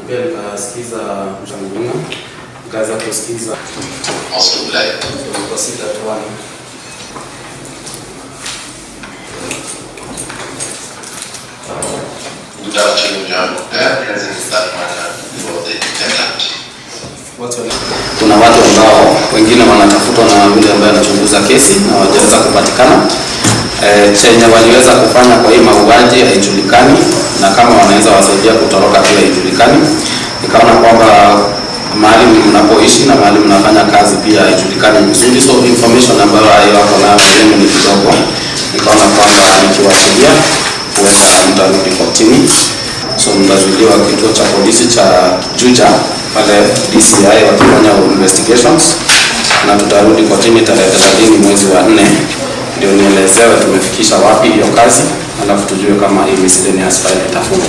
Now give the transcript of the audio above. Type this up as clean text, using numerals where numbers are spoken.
pia nikasikiza mshanguna, nikaanza kusikiza kwa sita tuani. Good afternoon, John. Present staff matter for the defendant. Kuna watu ambao wengine wanatafutwa na yule ambaye anachunguza kesi na hawajaweza kupatikana. Chenye waliweza kufanya kwa hii mauaji haijulikani, na kama wanaweza wasaidia kutoroka pia haijulikani. Nikaona kwamba mahali mnapoishi na mahali mnafanya kazi pia haijulikani vizuri, so information ambayo hayo hapo nayo sehemu ni kidogo. Nikaona kwamba nikiwasaidia kuweza mtarudi kotini, so mtazuiliwa kituo cha polisi cha Juja pale DCI wakifanya investigations, na tutarudi kotini tarehe 30 mwezi wa 4 ndio nielezewe tumefikisha wapi hiyo kazi, alafu tujue kama hii miscellaneous file itafungwa.